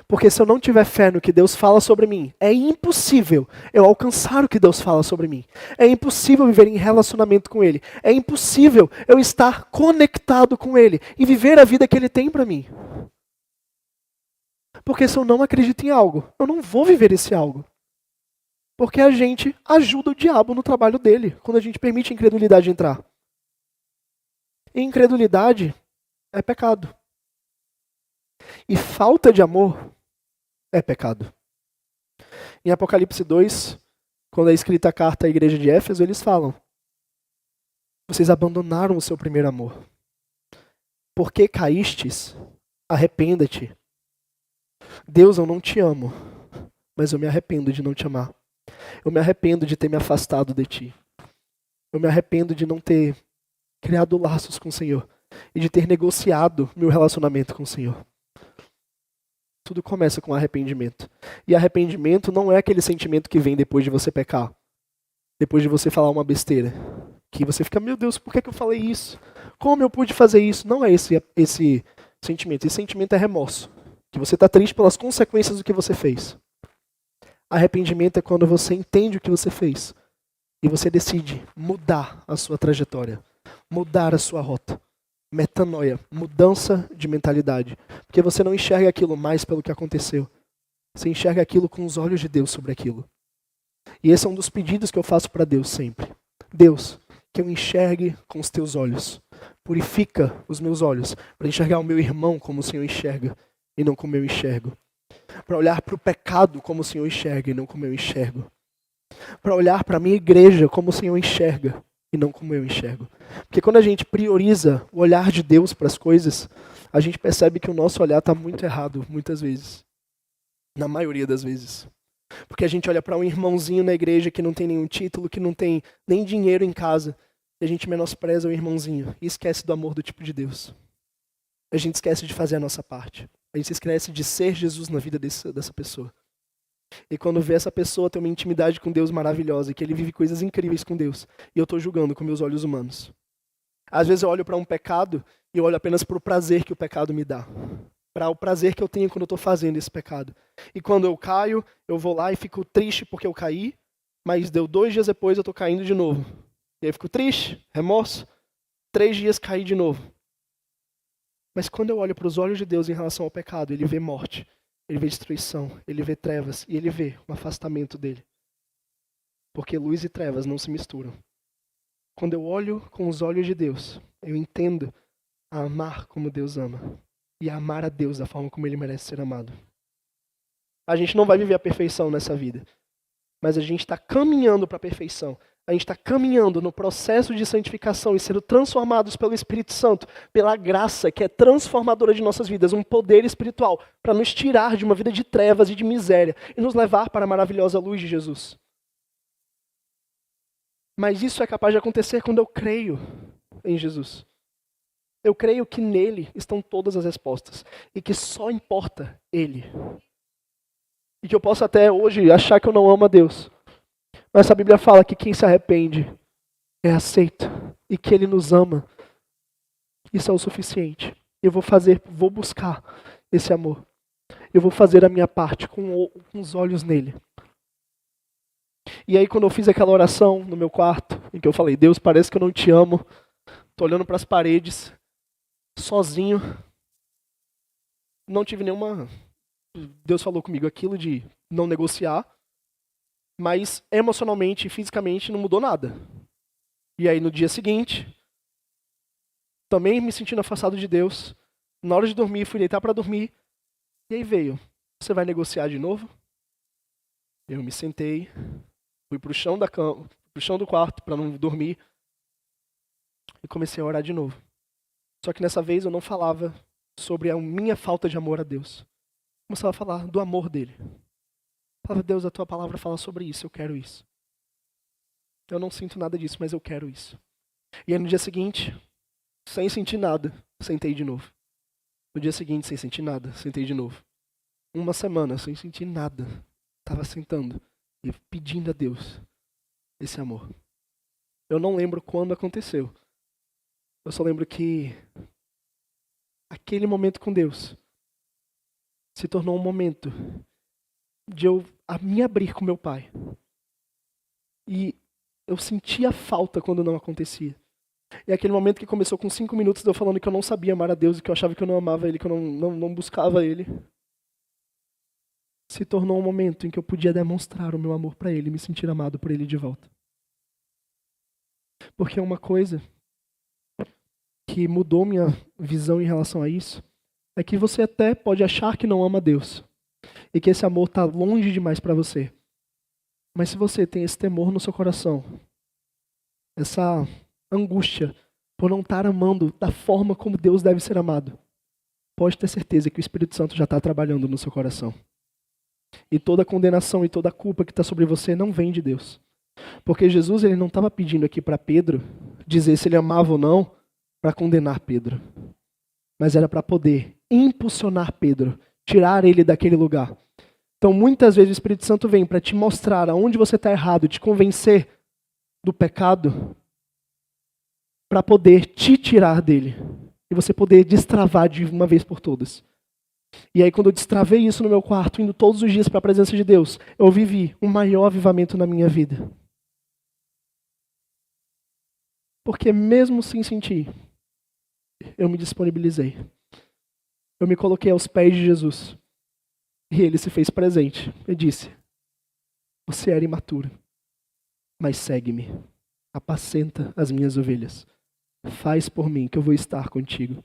Porque se eu não tiver fé no que Deus fala sobre mim, é impossível eu alcançar o que Deus fala sobre mim. É impossível viver em relacionamento com Ele. É impossível eu estar conectado com Ele e viver a vida que Ele tem para mim. Porque se eu não acredito em algo, eu não vou viver esse algo. Porque a gente ajuda o diabo no trabalho dele, quando a gente permite a incredulidade entrar. E incredulidade é pecado. E falta de amor é pecado. Em Apocalipse 2, quando é escrita a carta à igreja de Éfeso, eles falam: vocês abandonaram o seu primeiro amor. Por que caístes? Arrependa-te. Deus, eu não te amo, mas eu me arrependo de não te amar. Eu me arrependo de ter me afastado de ti. Eu me arrependo de não ter criado laços com o Senhor e de ter negociado meu relacionamento com o Senhor. Tudo começa com arrependimento. E arrependimento não é aquele sentimento que vem depois de você pecar. Depois de você falar uma besteira. Que você fica: meu Deus, por que eu falei isso? Como eu pude fazer isso? Não é esse sentimento. Esse sentimento é remorso. Que você está triste pelas consequências do que você fez. Arrependimento é quando você entende o que você fez. E você decide mudar a sua trajetória. Mudar a sua rota. Metanoia, mudança de mentalidade. Porque você não enxerga aquilo mais pelo que aconteceu. Você enxerga aquilo com os olhos de Deus sobre aquilo. E esse é um dos pedidos que eu faço para Deus sempre. Deus, que eu enxergue com os teus olhos. Purifica os meus olhos para enxergar o meu irmão como o Senhor enxerga e não como eu enxergo. Para olhar para o pecado como o Senhor enxerga e não como eu enxergo. Para olhar para a minha igreja como o Senhor enxerga e não como eu enxergo. Porque quando a gente prioriza o olhar de Deus para as coisas, a gente percebe que o nosso olhar está muito errado, muitas vezes. Na maioria das vezes. Porque a gente olha para um irmãozinho na igreja que não tem nenhum título, que não tem nem dinheiro em casa, e a gente menospreza o irmãozinho e esquece do amor do tipo de Deus. A gente esquece de fazer a nossa parte. A gente esquece de ser Jesus na vida dessa pessoa. E quando vê essa pessoa ter uma intimidade com Deus maravilhosa, e que ele vive coisas incríveis com Deus, e eu estou julgando com meus olhos humanos, Às vezes eu olho para um pecado e eu olho apenas para o prazer que o pecado me dá. Para o prazer que eu tenho quando eu estou fazendo esse pecado. E quando eu caio, eu vou lá e fico triste porque eu caí, mas deu 2 dias depois eu estou caindo de novo. E aí eu fico triste, remorso, 3 dias caí de novo. Mas quando eu olho para os olhos de Deus em relação ao pecado, ele vê morte, ele vê destruição, ele vê trevas e ele vê um afastamento dele. Porque luz e trevas não se misturam. Quando eu olho com os olhos de Deus, eu entendo a amar como Deus ama. E a amar a Deus da forma como ele merece ser amado. A gente não vai viver a perfeição nessa vida. Mas a gente está caminhando para a perfeição. A gente está caminhando no processo de santificação e sendo transformados pelo Espírito Santo, pela graça que é transformadora de nossas vidas, um poder espiritual para nos tirar de uma vida de trevas e de miséria e nos levar para a maravilhosa luz de Jesus. Mas isso é capaz de acontecer quando eu creio em Jesus. Eu creio que nele estão todas as respostas e que só importa ele. E que eu posso até hoje achar que eu não amo a Deus. Mas a Bíblia fala que quem se arrepende é aceito e que ele nos ama. Isso é o suficiente. Eu vou buscar esse amor. Eu vou fazer a minha parte com os olhos nele. E aí quando eu fiz aquela oração no meu quarto, em que eu falei, Deus, parece que eu não te amo. Tô olhando para as paredes, sozinho. Não tive nenhuma... Deus falou comigo aquilo de não negociar. Mas emocionalmente e fisicamente não mudou nada. E aí no dia seguinte, também me sentindo afastado de Deus. Na hora de dormir, fui deitar para dormir. E aí veio, você vai negociar de novo? Eu me sentei, fui pro chão da cama, pro chão do quarto para não dormir. E comecei a orar de novo. Só que nessa vez eu não falava sobre a minha falta de amor a Deus. Começava a falar do amor dele. Falava, Deus, a tua palavra fala sobre isso, eu quero isso. Eu não sinto nada disso, mas eu quero isso. E aí no dia seguinte, sem sentir nada, sentei de novo. No dia seguinte, sem sentir nada, sentei de novo. Uma semana, sem sentir nada, estava sentando e pedindo a Deus esse amor. Eu não lembro quando aconteceu. Eu só lembro que aquele momento com Deus se tornou um momento de eu me abrir com meu pai. E eu sentia falta quando não acontecia. E aquele momento que começou com 5 minutos de eu falando que eu não sabia amar a Deus e que eu achava que eu não amava Ele, que eu não buscava Ele, se tornou um momento em que eu podia demonstrar o meu amor para Ele e me sentir amado por Ele de volta. Porque uma coisa que mudou minha visão em relação a isso é que você até pode achar que não ama a Deus e que esse amor está longe demais para você. Mas se você tem esse temor no seu coração, essa angústia por não estar amando da forma como Deus deve ser amado, pode ter certeza que o Espírito Santo já está trabalhando no seu coração. E toda a condenação e toda a culpa que está sobre você não vem de Deus. Porque Jesus ele não estava pedindo aqui para Pedro dizer se ele amava ou não para condenar Pedro. Mas era para poder impulsionar Pedro, tirar ele daquele lugar. Então muitas vezes o Espírito Santo vem para te mostrar aonde você está errado, te convencer do pecado, para poder te tirar dele. E você poder destravar de uma vez por todas. E aí quando eu destravei isso no meu quarto, indo todos os dias para a presença de Deus, eu vivi um maior avivamento na minha vida. Porque mesmo sem sentir, eu me disponibilizei. Eu me coloquei aos pés de Jesus. E ele se fez presente. E disse, você era imaturo, mas segue-me. Apacenta as minhas ovelhas. Faz por mim que eu vou estar contigo.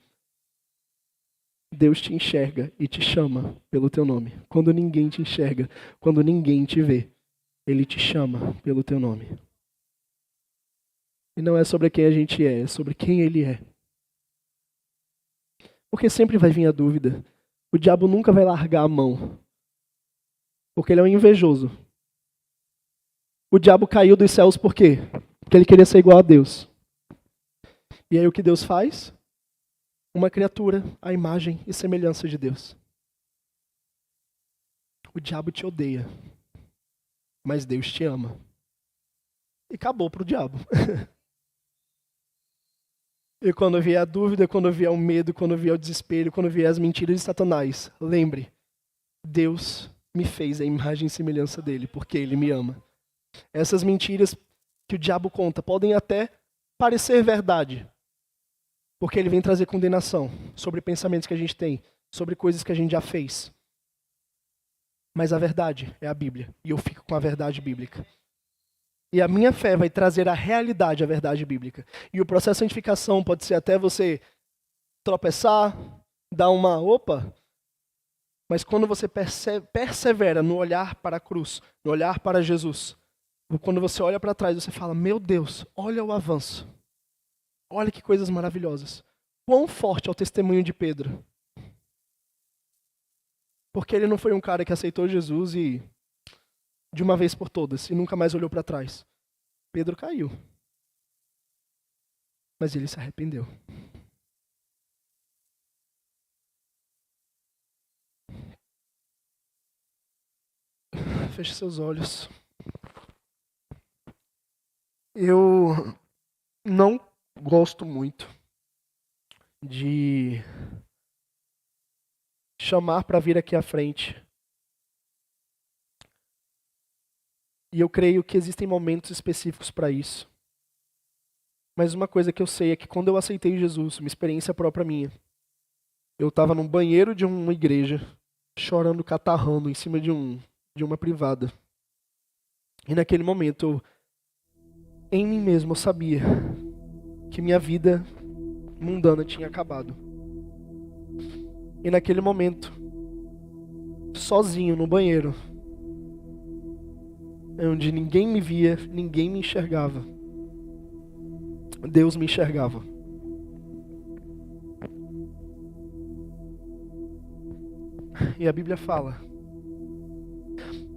Deus te enxerga e te chama pelo teu nome. Quando ninguém te enxerga, quando ninguém te vê, Ele te chama pelo teu nome. E não é sobre quem a gente é sobre quem Ele é. Porque sempre vai vir a dúvida. O diabo nunca vai largar a mão. Porque ele é um invejoso. O diabo caiu dos céus por quê? Porque ele queria ser igual a Deus. E aí o que Deus faz? Uma criatura, à imagem e semelhança de Deus. O diabo te odeia, mas Deus te ama. E acabou pro diabo. E quando vier a dúvida, quando vier o medo, quando vier o desespero, quando vier as mentiras de Satanás, lembre, Deus me fez a imagem e semelhança dele, porque ele me ama. Essas mentiras que o diabo conta podem até parecer verdade, porque ele vem trazer condenação sobre pensamentos que a gente tem, sobre coisas que a gente já fez. Mas a verdade é a Bíblia, e eu fico com a verdade bíblica. E a minha fé vai trazer a realidade, a verdade bíblica. E o processo de santificação pode ser até você tropeçar, dar uma opa, mas quando você persevera no olhar para a cruz, no olhar para Jesus, quando você olha para trás, você fala, meu Deus, olha o avanço. Olha que coisas maravilhosas. Quão forte é o testemunho de Pedro. Porque ele não foi um cara que aceitou Jesus e de uma vez por todas, e nunca mais olhou para trás. Pedro caiu. Mas ele se arrependeu. Feche seus olhos. Eu não gosto muito de chamar para vir aqui à frente. E eu creio que existem momentos específicos para isso. Mas uma coisa que eu sei é que quando eu aceitei Jesus, uma experiência própria minha, eu estava num banheiro de uma igreja, chorando, catarrando, em cima de uma privada. E naquele momento, em mim mesmo, eu sabia que minha vida mundana tinha acabado. E naquele momento, sozinho no banheiro, onde ninguém me via, ninguém me enxergava, Deus me enxergava. E a Bíblia fala,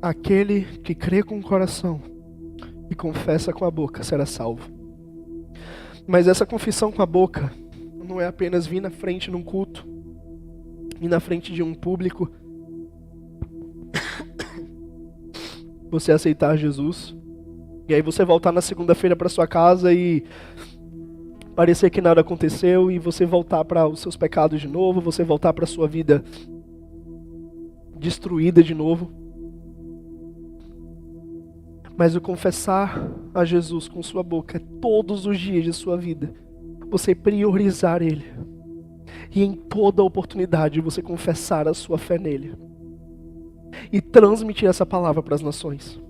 aquele que crê com o coração e confessa com a boca será salvo. Mas essa confissão com a boca não é apenas vir na frente num culto, ir na frente de um público, você aceitar Jesus, e aí você voltar na segunda-feira para sua casa e parecer que nada aconteceu, e você voltar para os seus pecados de novo, você voltar para a sua vida destruída de novo. Mas o confessar a Jesus com sua boca todos os dias de sua vida, você priorizar Ele, e em toda oportunidade você confessar a sua fé nele, e transmitir essa palavra para as nações.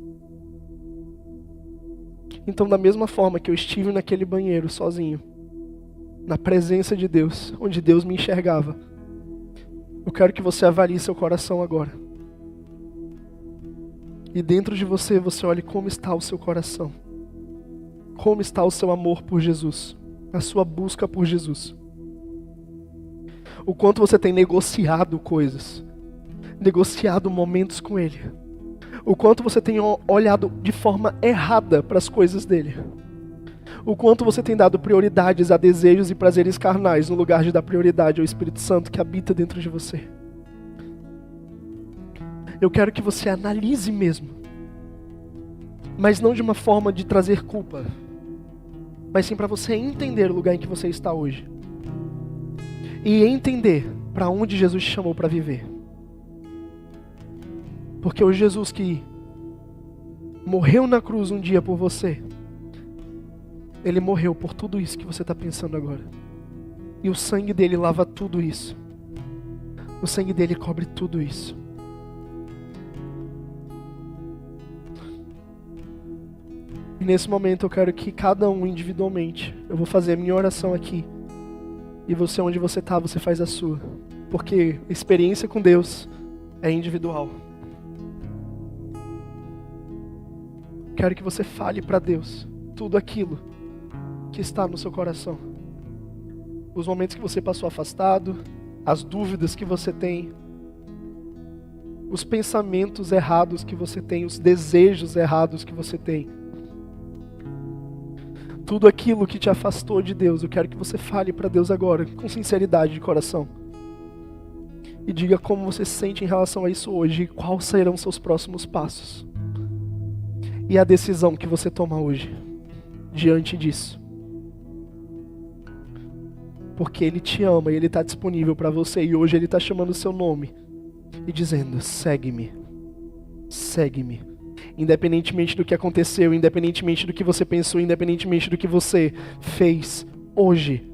Então, da mesma forma que eu estive naquele banheiro sozinho, na presença de Deus, onde Deus me enxergava, eu quero que você avalie seu coração agora. E dentro de você, você olhe como está o seu coração. Como está o seu amor por Jesus, a sua busca por Jesus. O quanto você tem negociado coisas, negociado momentos com Ele. O quanto você tem olhado de forma errada para as coisas dele. O quanto você tem dado prioridades a desejos e prazeres carnais, no lugar de dar prioridade ao Espírito Santo que habita dentro de você. Eu quero que você analise mesmo. Mas não de uma forma de trazer culpa. Mas sim para você entender o lugar em que você está hoje. E entender para onde Jesus te chamou para viver. Porque o Jesus que morreu na cruz um dia por você, Ele morreu por tudo isso que você está pensando agora. E o sangue dele lava tudo isso. O sangue dele cobre tudo isso. E nesse momento eu quero que cada um individualmente, eu vou fazer a minha oração aqui. E você, onde você está, você faz a sua. Porque a experiência com Deus é individual. Quero que você fale para Deus tudo aquilo que está no seu coração. Os momentos que você passou afastado, as dúvidas que você tem, os pensamentos errados que você tem, os desejos errados que você tem. Tudo aquilo que te afastou de Deus, eu quero que você fale para Deus agora, com sinceridade de coração. E diga como você se sente em relação a isso hoje e quais serão seus próximos passos. E a decisão que você toma hoje, diante disso. porque Ele te ama e Ele está disponível para você. E hoje Ele está chamando o seu nome e dizendo: segue-me, segue-me. Independentemente do que aconteceu, independentemente do que você pensou, independentemente do que você fez, hoje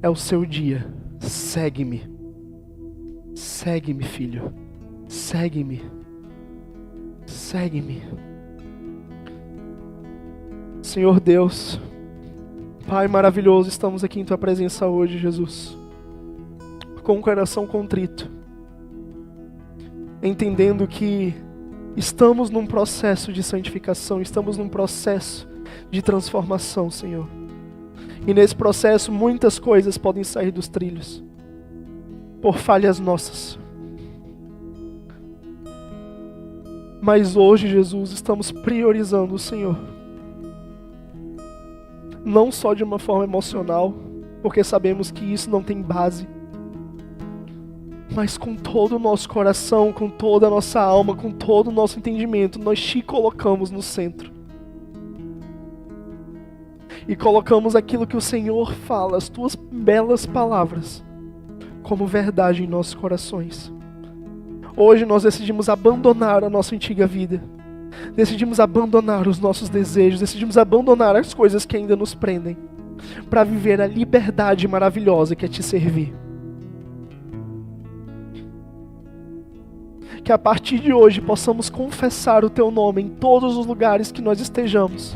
é o seu dia. Segue-me. Segue-me, filho. Segue-me. Segue-me. Senhor Deus, Pai maravilhoso, estamos aqui em Tua presença hoje, Jesus, com o coração contrito, entendendo que estamos num processo de santificação, estamos num processo de transformação, Senhor. E nesse processo muitas coisas podem sair dos trilhos, por falhas nossas. Mas hoje, Jesus, estamos priorizando o Senhor. Não só de uma forma emocional, porque sabemos que isso não tem base, mas com todo o nosso coração, com toda a nossa alma, com todo o nosso entendimento, nós te colocamos no centro. E colocamos aquilo que o Senhor fala, as tuas belas palavras, como verdade em nossos corações. Hoje nós decidimos abandonar a nossa antiga vida. Decidimos abandonar os nossos desejos, decidimos abandonar as coisas que ainda nos prendem, para viver a liberdade maravilhosa que é te servir. Que a partir de hoje possamos confessar o Teu nome em todos os lugares que nós estejamos.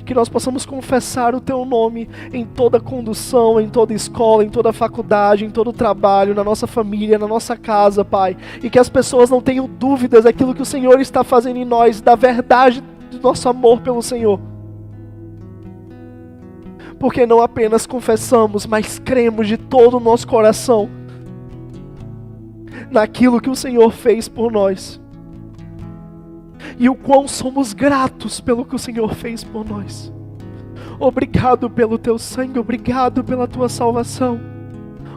Que nós possamos confessar o Teu nome em toda condução, em toda escola, em toda faculdade, em todo trabalho, na nossa família, na nossa casa, Pai. E que as pessoas não tenham dúvidas daquilo que o Senhor está fazendo em nós, da verdade do nosso amor pelo Senhor. Porque não apenas confessamos, mas cremos de todo o nosso coração naquilo que o Senhor fez por nós. E o quão somos gratos pelo que o Senhor fez por nós. Obrigado pelo Teu sangue, obrigado pela Tua salvação.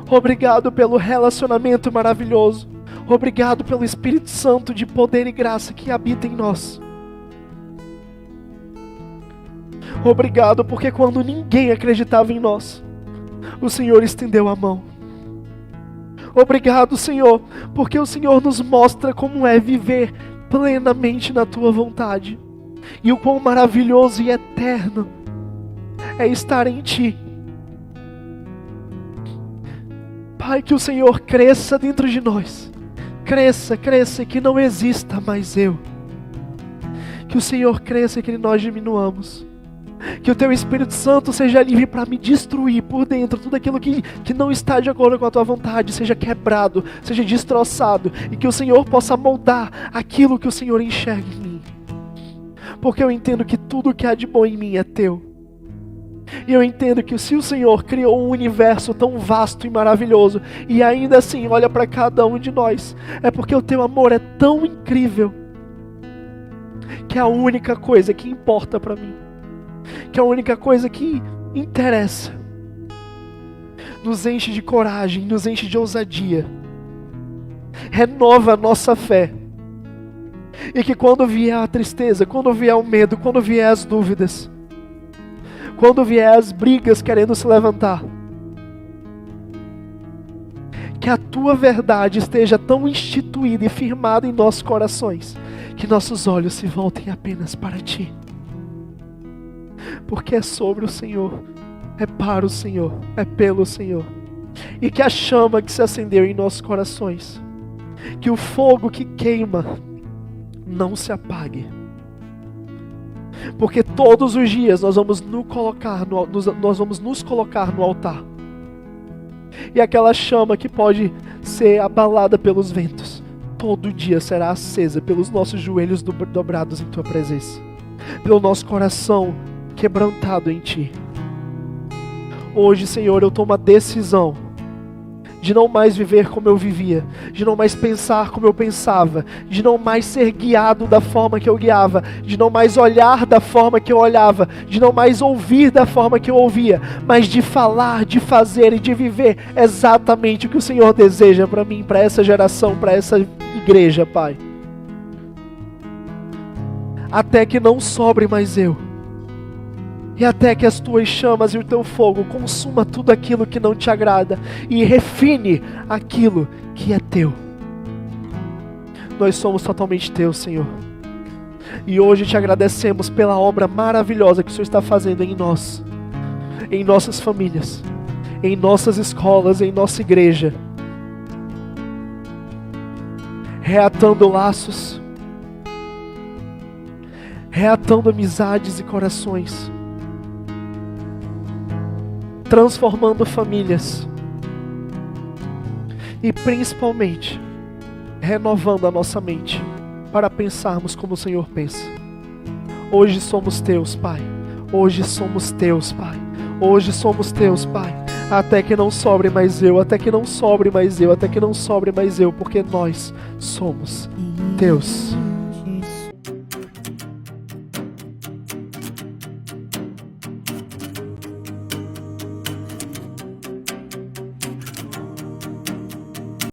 Obrigado pelo relacionamento maravilhoso. Obrigado pelo Espírito Santo de poder e graça que habita em nós. Obrigado porque quando ninguém acreditava em nós, o Senhor estendeu a mão. Obrigado, Senhor, porque o Senhor nos mostra como é viver plenamente na Tua vontade. E o quão maravilhoso e eterno é estar em Ti. Pai, que o Senhor cresça dentro de nós. Cresça, cresça e que não exista mais eu. Que o Senhor cresça e que nós diminuamos. Que o Teu Espírito Santo seja livre para me destruir por dentro. Tudo aquilo que não está de acordo com a Tua vontade seja quebrado, seja destroçado. E que o Senhor possa moldar aquilo que o Senhor enxerga em mim. Porque eu entendo que tudo que há de bom em mim é Teu. E eu entendo que se o Senhor criou um universo tão vasto e maravilhoso, e ainda assim olha para cada um de nós, é porque o Teu amor é tão incrível, que é a única coisa que importa para mim. Que é a única coisa que interessa. Nos enche de coragem, nos enche de ousadia. Renova a nossa fé. E que quando vier a tristeza, quando vier o medo, quando vier as dúvidas, quando vier as brigas querendo se levantar, que a Tua verdade esteja tão instituída e firmada em nossos corações, que nossos olhos se voltem apenas para Ti. Porque é sobre o Senhor, é para o Senhor, é pelo Senhor. E que a chama que se acendeu em nossos corações, que o fogo que queima, não se apague. Porque todos os dias nós vamos nos colocar no altar. E aquela chama que pode ser abalada pelos ventos, todo dia será acesa pelos nossos joelhos dobrados em Tua presença. Pelo nosso coração quebrantado em Ti. Hoje, Senhor, eu tomo a decisão de não mais viver como eu vivia, de não mais pensar como eu pensava, de não mais ser guiado da forma que eu guiava, de não mais olhar da forma que eu olhava, de não mais ouvir da forma que eu ouvia, mas de falar, de fazer e de viver exatamente o que o Senhor deseja para mim, para essa geração, para essa igreja, Pai. Até que não sobre mais eu, E até que as tuas chamas e o teu fogo consuma tudo aquilo que não te agrada e refine aquilo que é teu. Nós somos totalmente teus, Senhor. E hoje te agradecemos pela obra maravilhosa que o Senhor está fazendo em nós, em nossas famílias, em nossas escolas, em nossa igreja. Reatando laços, reatando amizades e corações, transformando famílias e principalmente renovando a nossa mente para pensarmos como o Senhor pensa. Hoje somos teus, Pai. Hoje somos teus, Pai. Hoje somos teus, Pai. Até que não sobre mais eu, até que não sobre mais eu, até que não sobre mais eu, porque nós somos teus.